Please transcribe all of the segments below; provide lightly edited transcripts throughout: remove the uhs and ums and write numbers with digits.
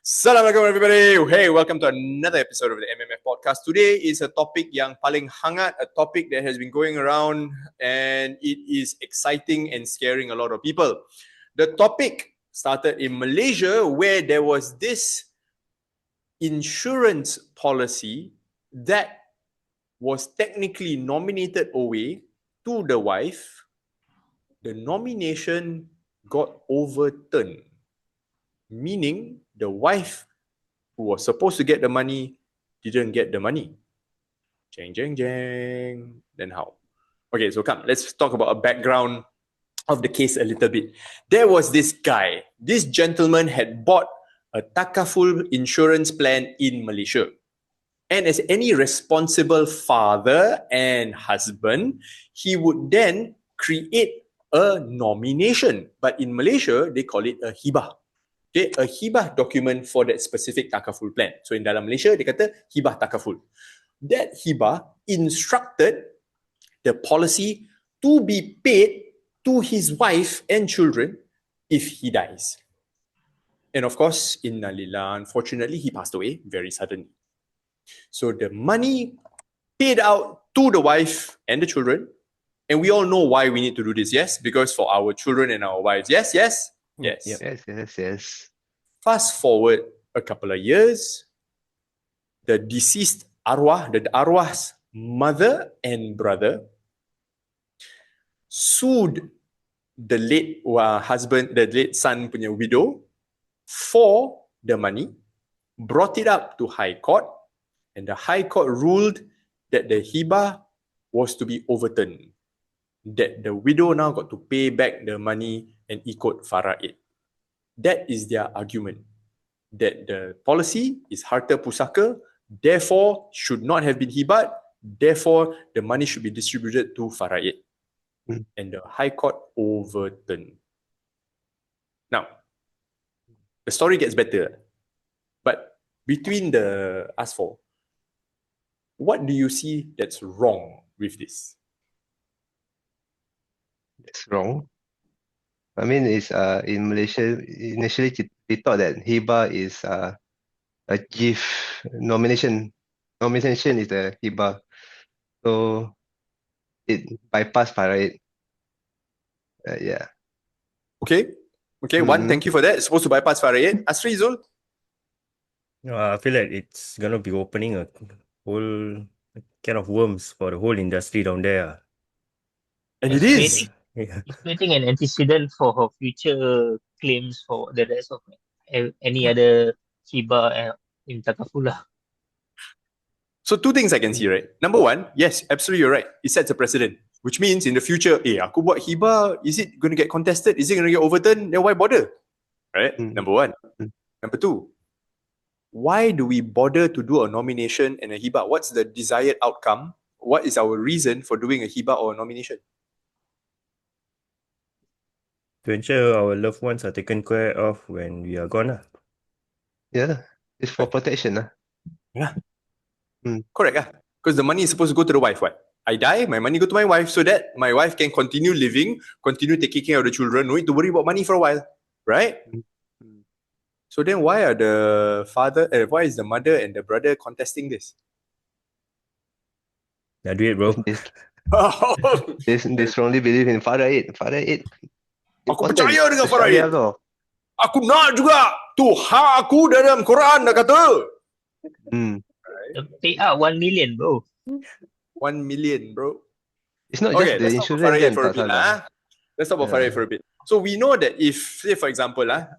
Assalamualaikum everybody. Hey, welcome to another episode of the MMF podcast. Today is a topic yang paling hangat, a topic that has been going around and it is exciting and scaring a lot of people. The topic started in Malaysia where there was this insurance policy that was technically nominated away to the wife. The nomination got overturned, meaning the wife who was supposed to get the money didn't get the money. Jang, jang, jang. Then how? Okay, so come, let's talk about a background of the case a little bit. There was this guy, this gentleman had bought a Takaful insurance plan in Malaysia. And as any responsible father and husband, he would then create a nomination. But in Malaysia, they call it a hibah. Okay, a hibah document for that specific takaful plan. So in dalam Malaysia, dia kata hibah takaful. That hibah instructed the policy to be paid to his wife and children if he dies. And of course, inna lillah, unfortunately, he passed away very suddenly. So the money paid out to the wife and the children, and we all know why we need to do this, yes? Because for our children and our wives, yes? Yes. Yes. Fast forward a couple of years, the deceased arwah, the arwah's mother and brother sued the late husband, the late son punya widow for the money, brought it up to High Court, and the High Court ruled that the hibah was to be overturned, that the widow now got to pay back the money and ikut Faraid. That is their argument, that the policy is harta pusaka, therefore should not have been hibat, therefore the money should be distributed to Faraid. And the High Court overturned. Now, the story gets better. But between the us four, what do you see that's wrong with this? It's wrong. I mean, it's in Malaysia, initially they thought that hibah is a gift. Nomination is the hibah. So it bypassed Faraid. Yeah. Okay, one, thank you for that. It's supposed to bypass Faraid. Asri, Zul? I feel like it's gonna be opening a whole can of worms for the whole industry down there. And it is. Yeah. It's creating an antecedent for her future claims for the rest of any other hibah in Takaful. So two things I can see, right? Number one, yes, absolutely you're right. It sets a precedent, which means in the future, aku buat hibah, is it going to get contested? Is it going to get overturned? Then why bother? Right? Number one. Number two, why do we bother to do a nomination and a hibah? What's the desired outcome? What is our reason for doing a hibah or a nomination? To ensure our loved ones are taken care of when we are gone. Yeah. It's for protection. Yeah. Correct. Because the money is supposed to go to the wife. What? I die, my money go to my wife so that my wife can continue living, continue taking care of the children, no need to worry about money for a while. Right? So then why is the mother and the brother contesting this? Now do it, bro. They strongly believe in Faraid. Aku percaya dengan Faraid. Aku nak juga. Tuhan aku dalam Quran dah kata. Pay out 1 million, bro. 1 million, bro. It's not just the insurance. Let's talk about Faraid for a bit. So we know that if, say for example, a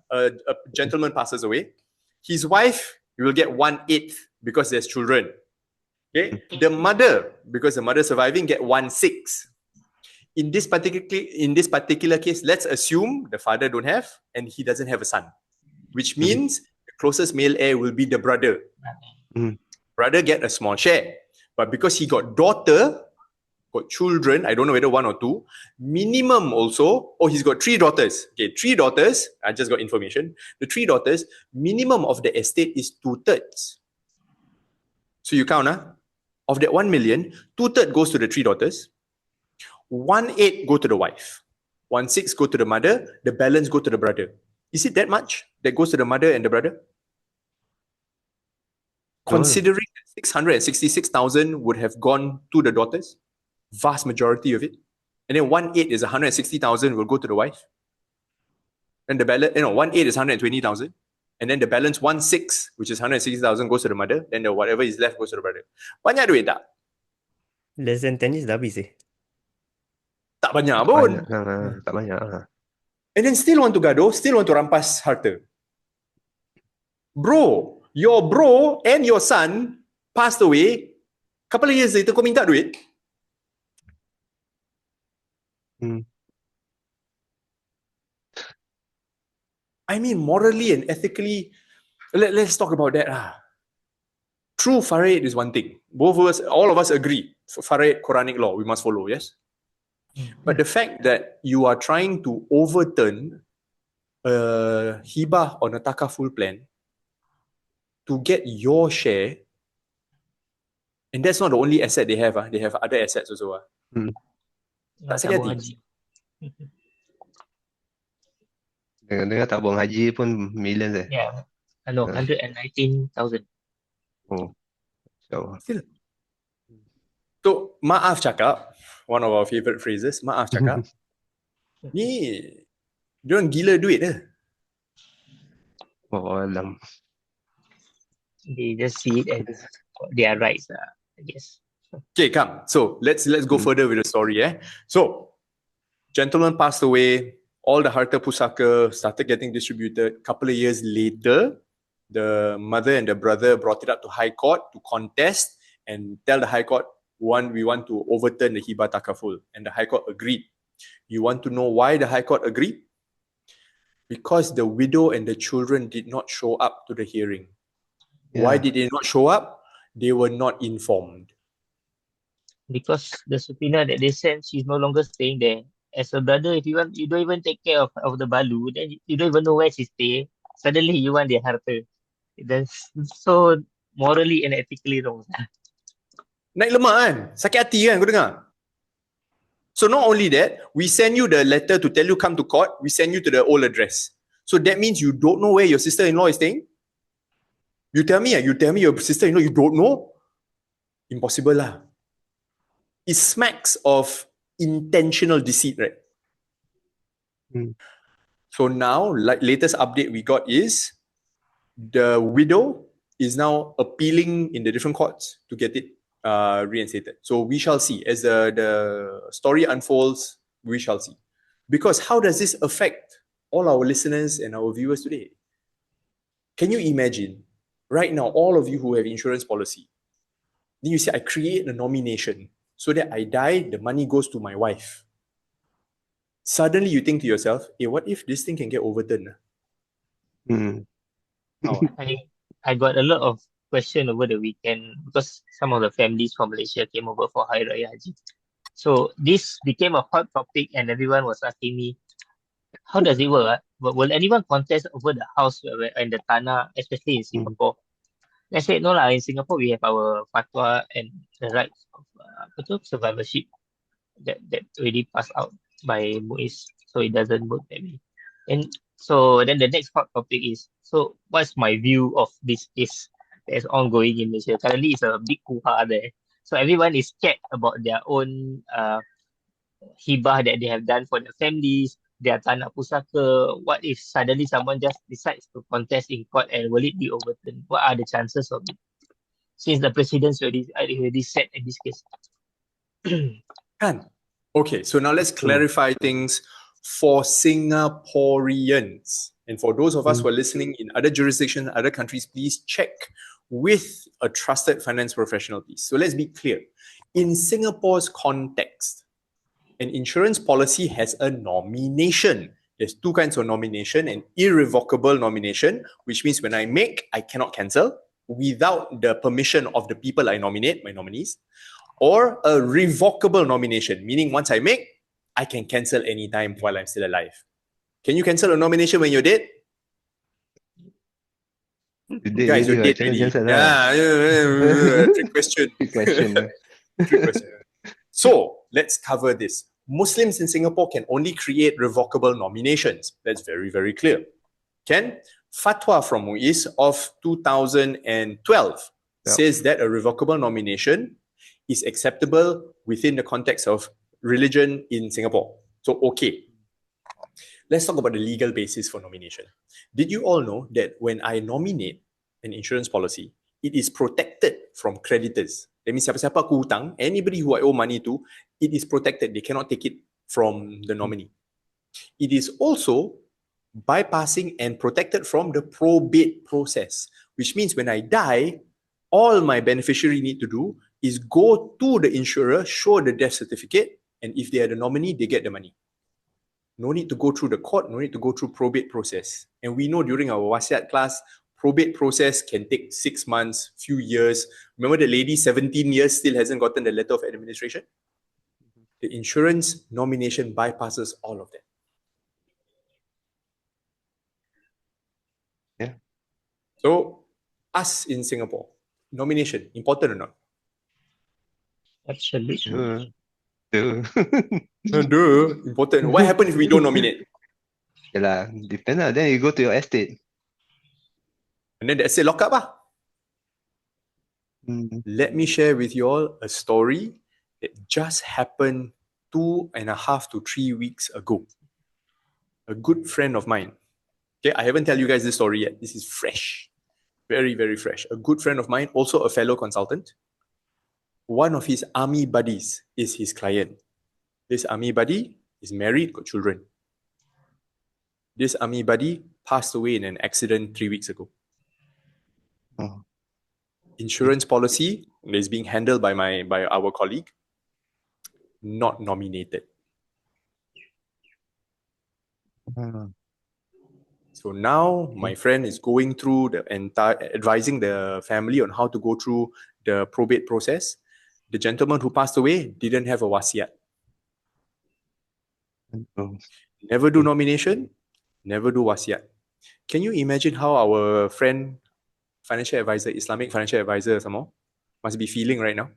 gentleman passes away, his wife will get 1/8 because there's children. Okay, the mother, because the mother surviving, get 1/6. In this particular case, let's assume the father don't have and he doesn't have a son, which means the closest male heir will be the brother. Brother get a small share, but because he got children, I don't know whether 1 or 2, minimum also, he's got 3 daughters. Okay, 3 daughters, I just got information. The 3 daughters, minimum of the estate is 2/3. So you count, of that 1 million, 2/3 goes to the 3 daughters, 1/8 go to the wife, 1/6 go to the mother, the balance go to the brother. Is it that much that goes to the mother and the brother? considering that 666,000 would have gone to the daughters, vast majority of it, and then 1/8 is 160,000 will go to the wife, and the balance, 1/8 is 120,000, and then the balance 1/6, which is 160,000, goes to the mother, then the whatever is left goes to the brother. Banyak duit tak? Less than 10 years dah habis eh. Tak banyak pun. Tak banyak lah. And then still want to gaduh, still want to rampas harta. Bro, your bro and your son passed away, couple of years later kau minta duit? I mean, morally and ethically, let's talk about that. True Faraid is one thing. Both of us, all of us agree. Faraid, Quranic law, we must follow, yes? But the fact that you are trying to overturn a hibah on a takaful plan to get your share, and that's not the only asset they have. They have other assets also. Tak sakit hati. Dengar tabung haji pun millions eh. Yeah. No, 119,000. Oh. So, Still. So, maaf cakap, one of our favorite phrases, maaf cakap, ni, diorang gila duit dah. oh, alam. They just see it as their rights, I guess. Okay, come. So, let's go further with the story. So, gentleman passed away, all the harta pusaka started getting distributed. Couple of years later, the mother and the brother brought it up to High Court to contest and tell the High Court, we want to overturn the Hibah Takaful. And the High Court agreed. You want to know why the High Court agreed? Because the widow and the children did not show up to the hearing. Yeah. Why did they not show up? They were not informed. Because the subpoena that they sent, she's no longer staying there. As a brother, if you don't even take care of the balu, then you don't even know where she stay. Suddenly you want their harta. That's so morally and ethically wrong. Naik lemak kan? Sakit hati kan kau dengar? So not only that, we send you the letter to tell you come to court, we send you to the old address. So that means you don't know where your sister-in-law is staying? You tell me your sister-in-law, you don't know? Impossible lah. It smacks of intentional deceit, right? So now, like latest update we got is the widow is now appealing in the different courts to get it reinstated. So we shall see. As the story unfolds, we shall see. Because how does this affect all our listeners and our viewers today? Can you imagine, right now, all of you who have insurance policy, then you say, I create a nomination so that I die, the money goes to my wife. Suddenly you think to yourself, hey, what if this thing can get overturned? I got a lot of questions over the weekend because some of the families from Malaysia came over for Hari Raya Haji. So this became a hot topic and everyone was asking me, how does it work? Will anyone contest over the house and the tanah, especially in Singapore? I said, no lah, in Singapore we have our fatwa and the rights of survivorship that already passed out by MUIS, so it doesn't work that way. And so then the next hot topic is, so what's my view of this case that is ongoing in Malaysia? Currently it's a big hoo-ha there. So everyone is scared about their own hibah that they have done for their families, their tanah pusaka. What if suddenly someone just decides to contest in court and will it be overturned? What are the chances of it? Since the president's already set in this case. Okay, so now let's clarify things for Singaporeans. And for those of us who are listening in other jurisdictions, other countries, please check with a trusted finance professional, please. So let's be clear. In Singapore's context, an insurance policy has a nomination. There's two kinds of nomination: an irrevocable nomination, which means when I make, I cannot cancel without the permission of the people I nominate, my nominees, or a revocable nomination, meaning once I make, I can cancel anytime while I'm still alive. Can you cancel a nomination when you're dead? Guys, you're dead already. Trick question. Trick question. So, let's cover this. Muslims in Singapore can only create revocable nominations. That's very, very clear. Fatwa from MUIS of 2012 says that a revocable nomination is acceptable within the context of religion in Singapore. So, okay. Let's talk about the legal basis for nomination. Did you all know that when I nominate an insurance policy, it is protected from creditors? That means siapa-siapa aku hutang, anybody who I owe money to, it is protected. They cannot take it from the nominee. It is also bypassing and protected from the probate process, which means when I die, all my beneficiary need to do is go to the insurer, show the death certificate, and if they are the nominee, they get the money. No need to go through the court, no need to go through probate process. And we know during our Wasiat class, probate process can take 6 months, few years. Remember the lady, 17 years, still hasn't gotten the letter of administration? The insurance nomination bypasses all of that. Yeah. So, us in Singapore, nomination, important or not? Actually, Duh. Important. What happens if we don't nominate? Yalah, depend lah. Then you go to your estate. And then the estate lock up lah. Let me share with you all a story that just happened 2.5 to 3 weeks ago. A good friend of mine. Okay, I haven't tell you guys this story yet. This is fresh. Very, very fresh. A good friend of mine, also a fellow consultant. One of his army buddies is his client. This army buddy is married, got children. This army buddy passed away in an accident 3 weeks ago. Oh. Insurance policy is being handled by our colleague, not nominated. So now my friend is going through the entire, advising the family on how to go through the probate process. The gentleman who passed away didn't have a wasiat. Never do nomination, never do wasiat. Can you imagine how our friend, financial advisor, Islamic financial advisor, some more, must be feeling right now?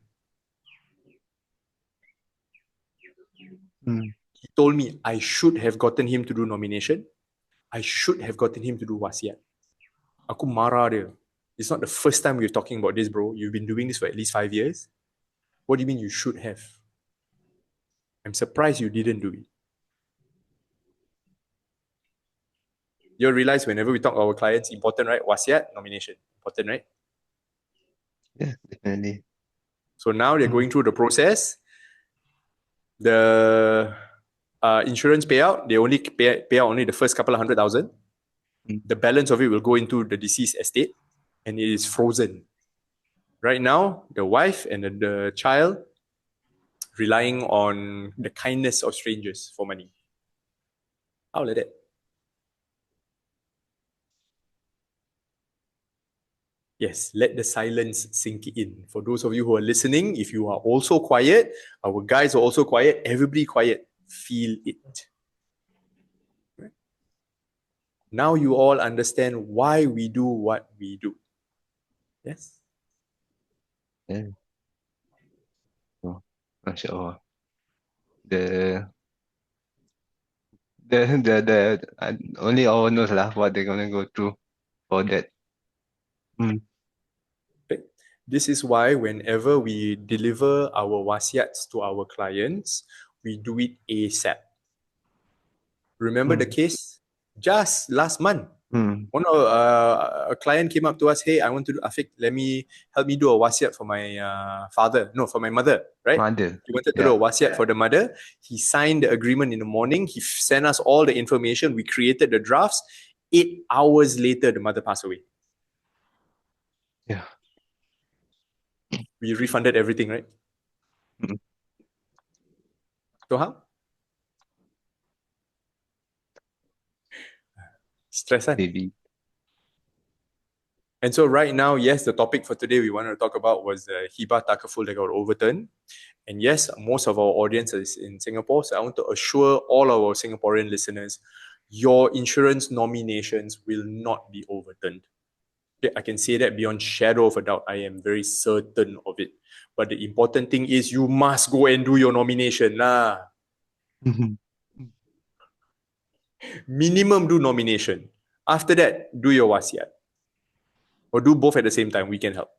He told me I should have gotten him to do nomination. I should have gotten him to do wasiat. Aku marah dia. It's not the first time we're talking about this, bro. You've been doing this for at least 5 years. What do you mean you should have? I'm surprised you didn't do it. You'll realize whenever we talk to our clients, important, right? Wasiat, nomination. Important, right? Yeah, definitely. So now they're going through the process. The insurance payout, they only pay out only the first couple of 100,000. The balance of it will go into the deceased estate and it is frozen. Right now, the wife and the child relying on the kindness of strangers for money. How like that? Yes, let the silence sink in. For those of you who are listening, if you are also quiet, our guys are also quiet, everybody quiet. Feel it. Right? Now you all understand why we do what we do. Yes? Yeah. Oh, Masya Allah. The only Allah knows lah what they're gonna go through for that. Okay. This is why whenever we deliver our wasiats to our clients, we do it ASAP. Remember the case just last month? One of a client came up to us, hey, I want to do Afiq, help me do a wasiat for my for my mother, right? Mother. He wanted to do a wasiat for the mother. He signed the agreement in the morning. He sent us all the information. We created the drafts. 8 hours later, the mother passed away. Yeah. We refunded everything, right? So how? Stress, huh? Maybe. And so right now, yes, the topic for today we wanted to talk about was the Hibah Takaful that got overturned. And yes, most of our audience is in Singapore. So I want to assure all our Singaporean listeners, your insurance nominations will not be overturned. Okay, I can say that beyond shadow of a doubt. I am very certain of it. But the important thing is you must go and do your nomination. Minimum do nomination. After that, do your wasiat. Or do both at the same time. We can help.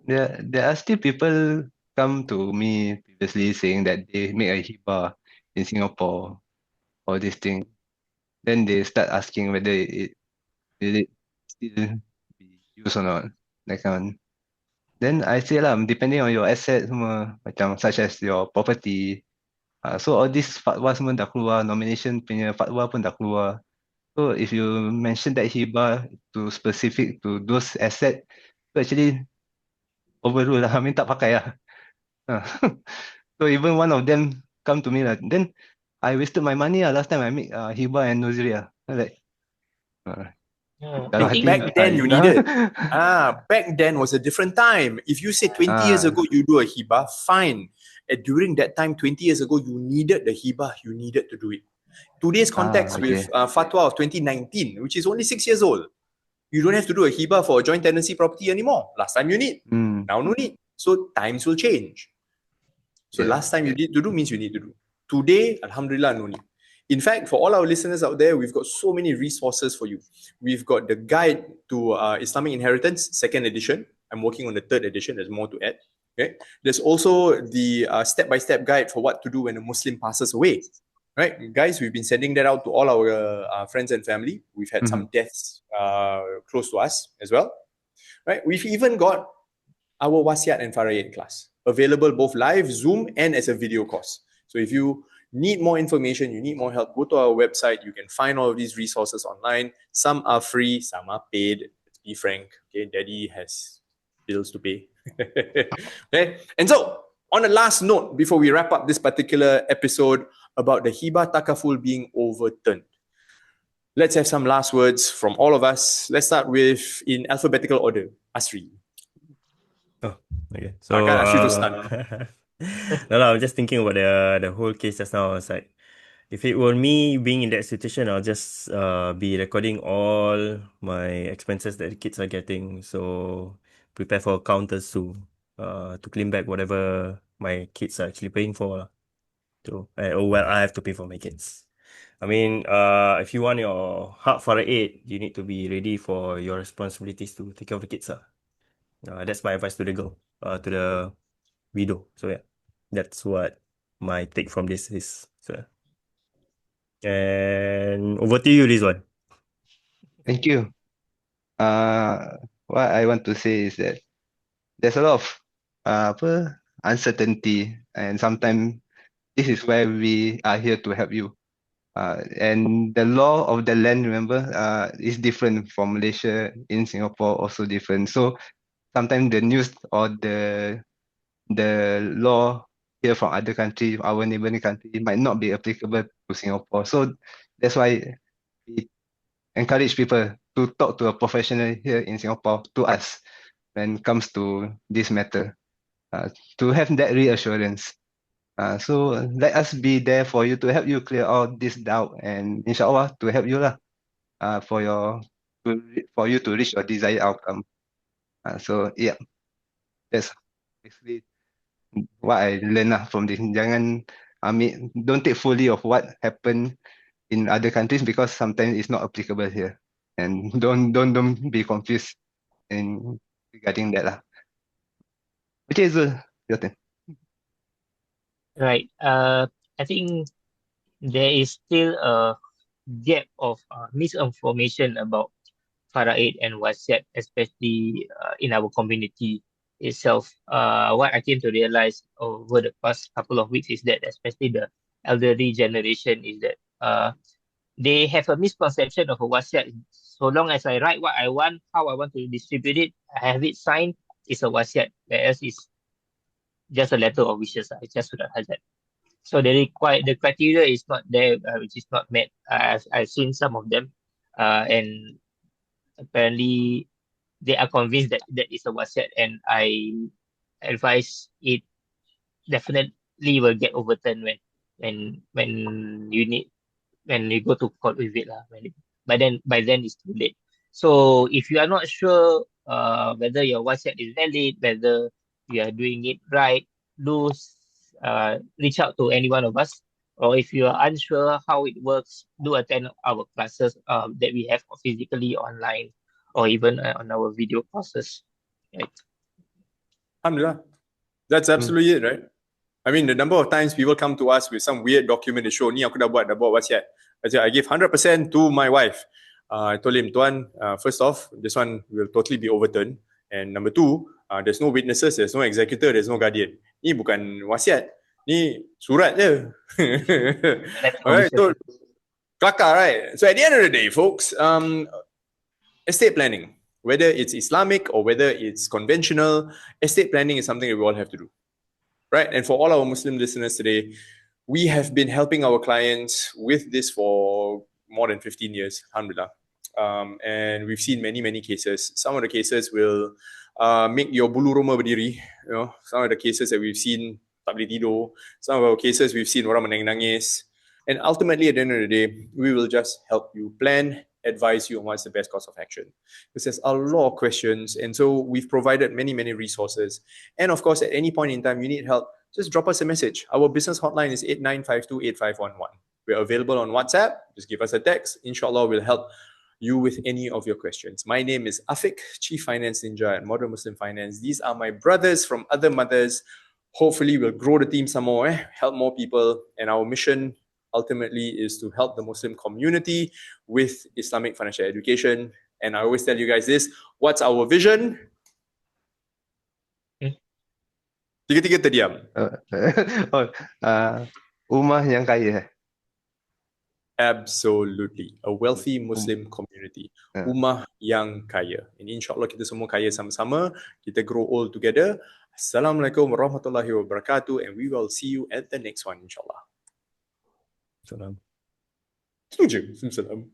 there are still people come to me previously saying that they make a hibah in Singapore or this thing. Then they start asking whether it will it still be used or not. That kind. Then I say lah, depending on your asset semua, macam such as your property. So all these fatwa semua dah keluar, nomination punya fatwa pun dah keluar. So if you mention that hibah to specific to those asset, so actually overrule lah, I mean tak pakai lah. So even one of them come to me lah, then I wasted my money lah. Last time I make hibah and nursery lah. Like, dalam I think Back then you needed. Back then was a different time. If you say 20 years ago you do a hibah, fine. During that time, 20 years ago, you needed the hibah, you needed to do it. Today's context with fatwa of 2019, which is only 6 years old, you don't have to do a hibah for a joint tenancy property anymore. Last time you need, now no need. So times will change. So last time you need to do means you need to do. Today, alhamdulillah, no need. In fact, for all our listeners out there, we've got so many resources for you. We've got the guide to Islamic inheritance, 2nd edition. I'm working on the 3rd edition. There's more to add. Okay. There's also the step-by-step guide for what to do when a Muslim passes away. Right, guys, we've been sending that out to all our friends and family. We've had some deaths close to us as well. Right, we've even got our Wasiat and Faraid class available both live, Zoom, and as a video course. So if you need more information, you need more help, go to our website. You can find all of these resources online. Some are free, some are paid. Let's be frank. Okay, Daddy has bills to pay. Okay, and so on the last note, before we wrap up this particular episode about the Hibah Takaful being overturned, let's have some last words from all of us. Let's start with, in alphabetical order, Asri. Oh, okay. So Asri to start. no, I'm just thinking about the whole case just now. I was like, if it were me being in that situation, I'll just be recording all my expenses that the kids are getting. So prepare for accountants to claim back whatever my kids are actually paying for. So I have to pay for my kids. I mean, if you want your heart for aid, you need to be ready for your responsibilities to take care of the kids. That's my advice to the girl, to the widow. So yeah, that's what my take from this is. So, and over to you, Rizwan. Thank you. What I want to say is that there's a lot of uncertainty, and sometimes this is where we are here to help you. And the law of the land, remember, is different from Malaysia. In Singapore, also different. So sometimes the news or the law here from other country, our neighboring country, might not be applicable to Singapore. So that's why we encourage people to talk to a professional here in Singapore, to us, when it comes to this matter, to have that reassurance. So let us be there for you, to help you clear all this doubt, and inshallah to help you lah, for you to reach your desired outcome. So yeah, that's basically what I learned lah from this. Don't take fully of what happened in other countries, because sometimes it's not applicable here, and don't be confused in regarding that lah. Okay, so your turn. Right. I think there is still a gap of misinformation about Faraid and Wasiat, especially in our community itself. What I came to realize over the past couple of weeks is that, especially the elderly generation, is that they have a misconception of a Wasiat. So long as I write what I want, how I want to distribute it, I have it signed, it's a Wasiat. Whereas it's just a letter of wishes. It's just Surat Hazard. So the criteria is not there, which is not met. I've seen some of them, and apparently they are convinced that that is a Wasiat, and I advise it definitely will get overturned when you go to court with it lah. By then it's too late. So if you are not sure whether your Wasiat is valid, whether you are doing it right, do reach out to any one of us. Or if you are unsure how it works, do attend our classes that we have physically online, or even on our video courses. Right. Alhamdulillah. That's absolutely it, right? I mean, the number of times people come to us with some weird document to show, ni aku dah buat wasiat. I give 100% to my wife. I told him, Tuan, first off, this one will totally be overturned. And number two, there's no witnesses, there's no executor, there's no guardian. Ni bukan wasiat. Ni surat je. Alright, so kelakar, right? So at the end of the day, folks, estate planning, whether it's Islamic or whether it's conventional, estate planning is something that we all have to do. Right? And for all our Muslim listeners today, we have been helping our clients with this for more than 15 years, alhamdulillah. And we've seen many, many cases. Some of the cases will make your bulu roma berdiri. You know, some of the cases that we've seen, tak boleh tidur. Some of our cases we've seen orang menangis. And ultimately, at the end of the day, we will just help you plan, advise you on what's the best course of action. Because there's a lot of questions. And so we've provided many, many resources. And of course, at any point in time you need help, just drop us a message. Our business hotline is 89528511. We're available on WhatsApp. Just give us a text. Inshallah, we'll help you with any of your questions. My name is Afiq, Chief Finance Ninja at Modern Muslim Finance. These are my brothers from other mothers. Hopefully, we'll grow the team some more, help more people. And our mission ultimately is to help the Muslim community with Islamic financial education. And I always tell you guys this, what's our vision? Tiga-tiga terdiam. Rumah yang kaya. Absolutely. A wealthy Muslim community. Ummah yang kaya. And insyaAllah kita semua kaya sama-sama. Kita grow old together. Assalamualaikum warahmatullahi wabarakatuh. And we will see you at the next one, insyaAllah. Salam. Salam.